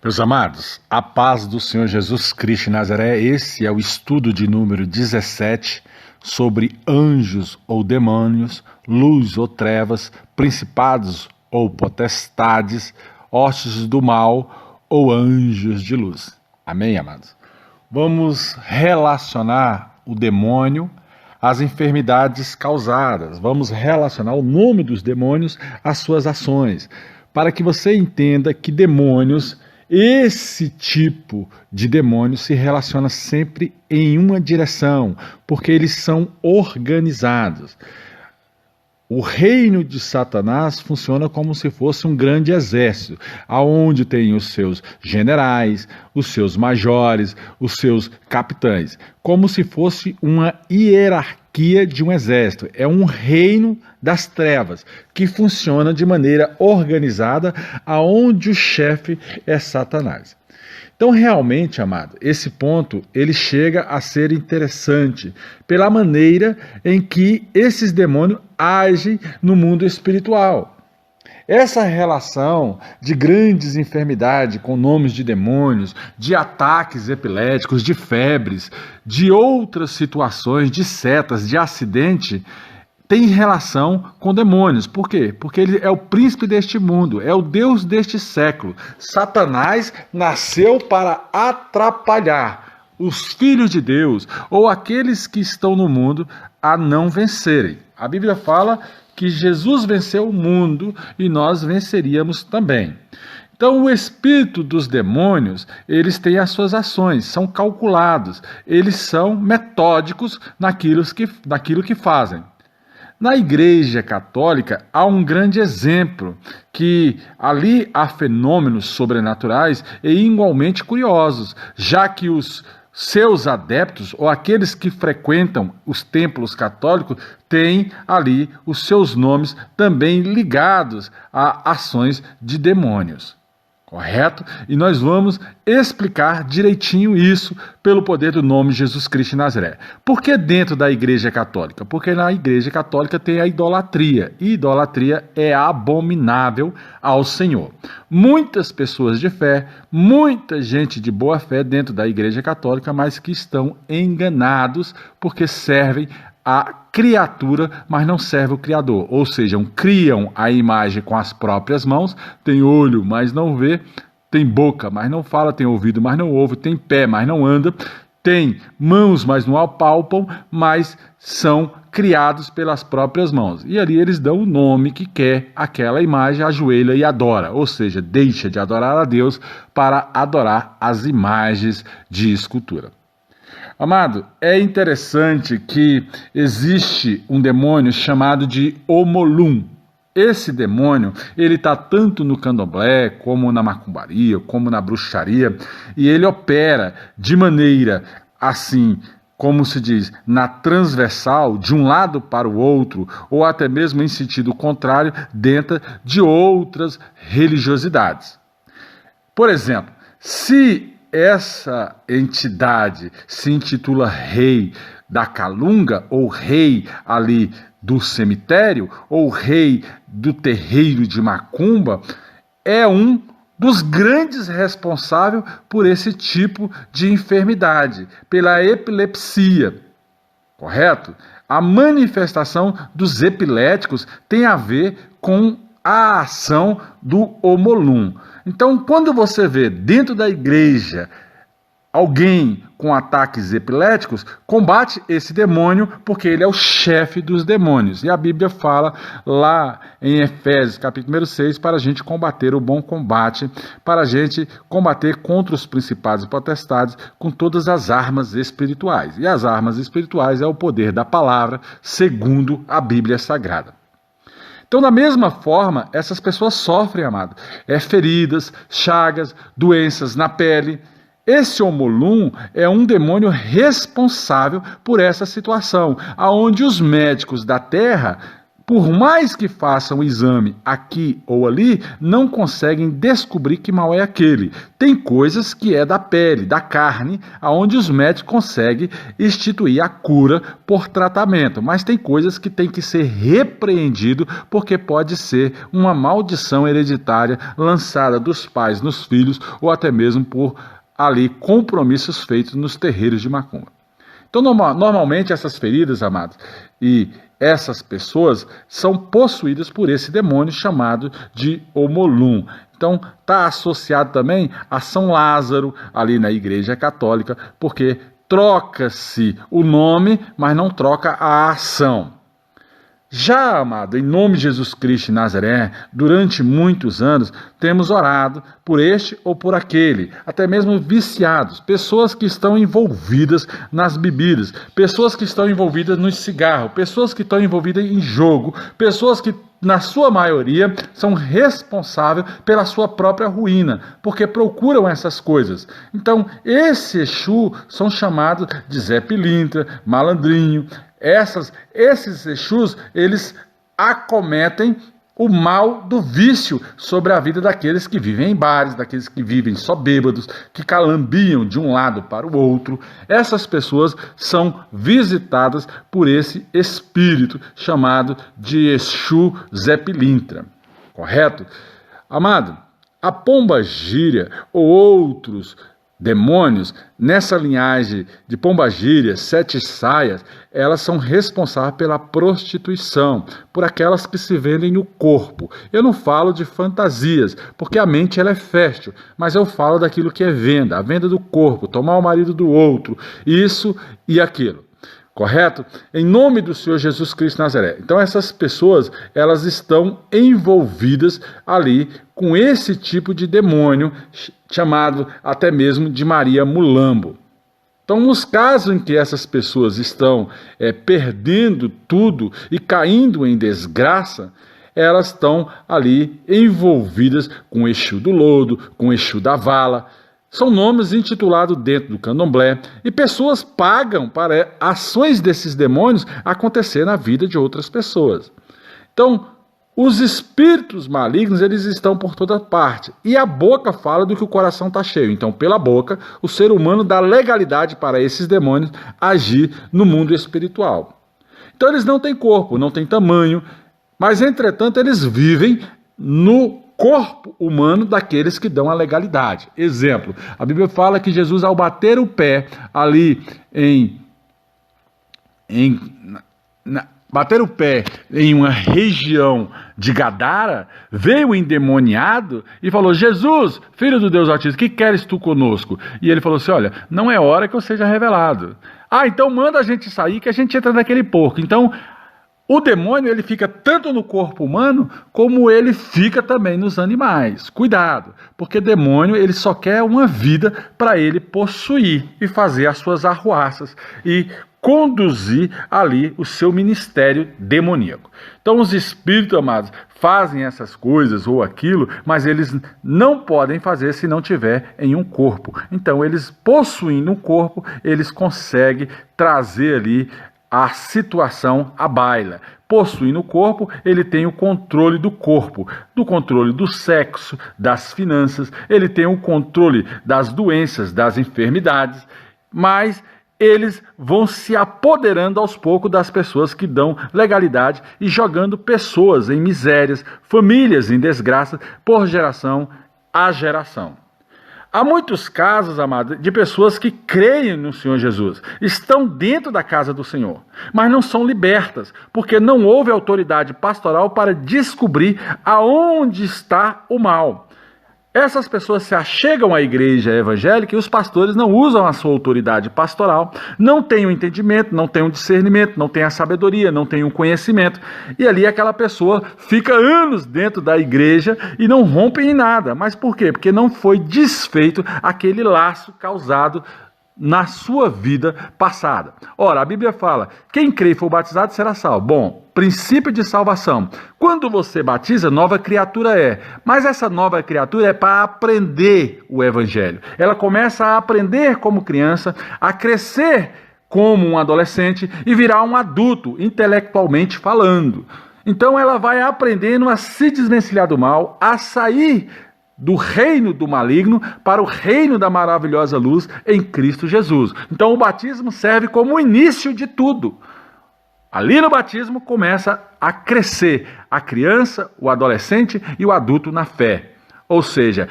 Meus amados, a paz do Senhor Jesus Cristo de Nazaré, esse é o estudo de número 17 sobre anjos ou demônios, luz ou trevas, principados ou potestades, hostes do mal ou anjos de luz. Amém, amados? Vamos relacionar o demônio às enfermidades causadas, vamos relacionar o nome dos demônios às suas ações, para que você entenda que demônios, esse tipo de demônio se relaciona sempre em uma direção, porque eles são organizados. O reino de Satanás funciona como se fosse um grande exército, aonde tem os seus generais, os seus majores, os seus capitães, como se fosse uma hierarquia de um exército. É um reino das trevas que funciona de maneira organizada, aonde o chefe é Satanás. Então, realmente, amado, esse ponto ele chega a ser interessante pela maneira em que esses demônios agem no mundo espiritual. Essa relação de grandes enfermidades com nomes de demônios, de ataques epiléticos, de febres, de outras situações, de setas, de acidente, tem relação com demônios. Por quê? Porque ele é o príncipe deste mundo, é o Deus deste século. Satanás nasceu para atrapalhar os filhos de Deus ou aqueles que estão no mundo a não vencerem. A Bíblia fala que Jesus venceu o mundo e nós venceríamos também. Então, o espírito dos demônios, eles têm as suas ações, são calculados, eles são metódicos naquilo que fazem. Na Igreja Católica há um grande exemplo, que ali há fenômenos sobrenaturais e igualmente curiosos, já que os seus adeptos, ou aqueles que frequentam os templos católicos, têm ali os seus nomes também ligados a ações de demônios. Correto? E nós vamos explicar direitinho isso pelo poder do nome de Jesus Cristo de Nazaré. Por que dentro da Igreja Católica? Porque na Igreja Católica tem a idolatria, e idolatria é abominável ao Senhor. Muitas pessoas de fé, muita gente de boa fé dentro da Igreja Católica, mas que estão enganados porque servem a criatura, mas não serve o Criador. Ou seja, criam a imagem com as próprias mãos, tem olho, mas não vê, tem boca, mas não fala, tem ouvido, mas não ouve, tem pé, mas não anda, tem mãos, mas não apalpam, mas são criados pelas próprias mãos. E ali eles dão o nome que quer aquela imagem, ajoelha e adora. Ou seja, deixa de adorar a Deus para adorar as imagens de escultura. Amado, é interessante que existe um demônio chamado de Omolum. Esse demônio, ele está tanto no candomblé, como na macumbaria, como na bruxaria, e ele opera de maneira assim, como se diz, na transversal, de um lado para o outro, ou até mesmo em sentido contrário, dentro de outras religiosidades. Por exemplo, se essa entidade se intitula rei da calunga, ou rei ali do cemitério, ou rei do terreiro de macumba, é um dos grandes responsáveis por esse tipo de enfermidade, pela epilepsia, correto? A manifestação dos epiléticos tem a ver com a ação do Omolum. Então, quando você vê dentro da igreja alguém com ataques epiléticos, combate esse demônio, porque ele é o chefe dos demônios. E a Bíblia fala lá em Efésios, capítulo 6, para a gente combater o bom combate, para a gente combater contra os principados e potestades com todas as armas espirituais. E as armas espirituais é o poder da palavra, segundo a Bíblia Sagrada. Então, da mesma forma, essas pessoas sofrem, amado, feridas, chagas, doenças na pele. Esse Omolum é um demônio responsável por essa situação, aonde os médicos da terra por mais que façam o exame aqui ou ali, não conseguem descobrir que mal é aquele. Tem coisas que é da pele, da carne, aonde os médicos conseguem instituir a cura por tratamento, mas tem coisas que tem que ser repreendido porque pode ser uma maldição hereditária lançada dos pais nos filhos ou até mesmo por ali compromissos feitos nos terreiros de macumba. Então, normalmente essas feridas, amados, e essas pessoas são possuídas por esse demônio chamado de Omolum. Então, está associado também a São Lázaro, ali na Igreja Católica, porque troca-se o nome, mas não troca a ação. Já, amado, em nome de Jesus Cristo de Nazaré, durante muitos anos, temos orado por este ou por aquele, até mesmo viciados, pessoas que estão envolvidas nas bebidas, pessoas que estão envolvidas no cigarro, pessoas que estão envolvidas em jogo, pessoas que, na sua maioria, são responsáveis pela sua própria ruína, porque procuram essas coisas. Então, esse Exu são chamados de Zé Pilintra, Malandrinho. Esses Exus, eles acometem o mal do vício sobre a vida daqueles que vivem em bares, daqueles que vivem só bêbados, que calambiam de um lado para o outro. Essas pessoas são visitadas por esse espírito chamado de Exu Zé Pilintra. Correto? Amado, a pomba-gira ou outros demônios, nessa linhagem de pomba-gira, sete saias, elas são responsáveis pela prostituição, por aquelas que se vendem no corpo. Eu não falo de fantasias, porque a mente ela é fértil, mas eu falo daquilo que é venda, a venda do corpo, tomar o marido do outro, isso e aquilo. Correto? Em nome do Senhor Jesus Cristo de Nazaré. Então essas pessoas, elas estão envolvidas ali com esse tipo de demônio, chamado até mesmo de Maria Mulambo. Então, nos casos em que essas pessoas estão perdendo tudo e caindo em desgraça, elas estão ali envolvidas com o Exu do Lodo, com o Exu da Vala. São nomes intitulados dentro do candomblé e pessoas pagam para ações desses demônios acontecer na vida de outras pessoas. Então, os espíritos malignos, eles estão por toda parte. E a boca fala do que o coração está cheio. Então, pela boca, o ser humano dá legalidade para esses demônios agir no mundo espiritual. Então, eles não têm corpo, não têm tamanho, mas, entretanto, eles vivem no corpo humano daqueles que dão a legalidade. Exemplo, a Bíblia fala que Jesus, ao bater o pé ali bater o pé em uma região de Gadara, veio o endemoniado e falou: Jesus, filho do Deus Altíssimo, que queres tu conosco? E ele falou assim: olha, não é hora que eu seja revelado. Então manda a gente sair que a gente entra naquele porco. Então, o demônio, ele fica tanto no corpo humano, como ele fica também nos animais. Cuidado, porque demônio, ele só quer uma vida para ele possuir e fazer as suas arruaças e conduzir ali o seu ministério demoníaco. Então, os espíritos, amados, fazem essas coisas ou aquilo, mas eles não podem fazer se não tiver em um corpo. Então, eles possuindo um corpo, eles conseguem trazer ali a situação à baila. Possuindo o corpo, ele tem o controle do corpo, do controle do sexo, das finanças, ele tem o controle das doenças, das enfermidades, mas eles vão se apoderando aos poucos das pessoas que dão legalidade e jogando pessoas em misérias, famílias em desgraça, por geração a geração. Há muitos casos, amados, de pessoas que creem no Senhor Jesus, estão dentro da casa do Senhor, mas não são libertas, porque não houve autoridade pastoral para descobrir aonde está o mal. Essas pessoas se achegam à igreja evangélica e os pastores não usam a sua autoridade pastoral, não têm o entendimento, não têm o discernimento, não têm a sabedoria, não têm o conhecimento. E ali aquela pessoa fica anos dentro da igreja e não rompe em nada. Mas por quê? Porque não foi desfeito aquele laço causado na sua vida passada. Ora, a Bíblia fala, quem crê e for batizado será salvo. Bom, princípio de salvação. Quando você batiza, nova criatura é. Mas essa nova criatura é para aprender o evangelho. Ela começa a aprender como criança, a crescer como um adolescente e virar um adulto, intelectualmente falando. Então ela vai aprendendo a se desvencilhar do mal, a sair do reino do maligno para o reino da maravilhosa luz em Cristo Jesus. Então o batismo serve como o início de tudo. Ali no batismo começa a crescer a criança, o adolescente e o adulto na fé. Ou seja,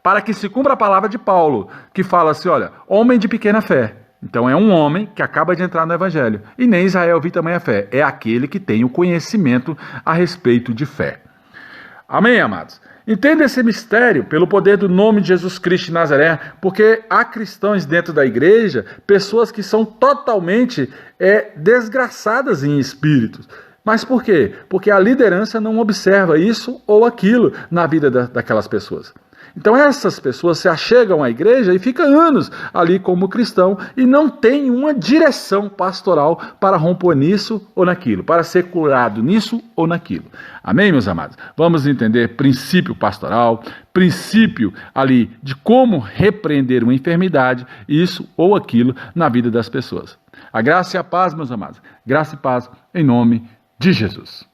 para que se cumpra a palavra de Paulo, que fala assim, olha, homem de pequena fé. Então é um homem que acaba de entrar no evangelho. E nem Israel viu tamanha fé. É aquele que tem o conhecimento a respeito de fé. Amém, amados? Entenda esse mistério pelo poder do nome de Jesus Cristo de Nazaré, porque há cristãos dentro da igreja, pessoas que são totalmente desgraçadas em espíritos. Mas por quê? Porque a liderança não observa isso ou aquilo na vida daquelas pessoas. Então essas pessoas se achegam à igreja e ficam anos ali como cristão e não tem uma direção pastoral para romper nisso ou naquilo, para ser curado nisso ou naquilo. Amém, meus amados? Vamos entender princípio pastoral, princípio ali de como repreender uma enfermidade, isso ou aquilo na vida das pessoas. A graça e a paz, meus amados. Graça e paz em nome de Jesus.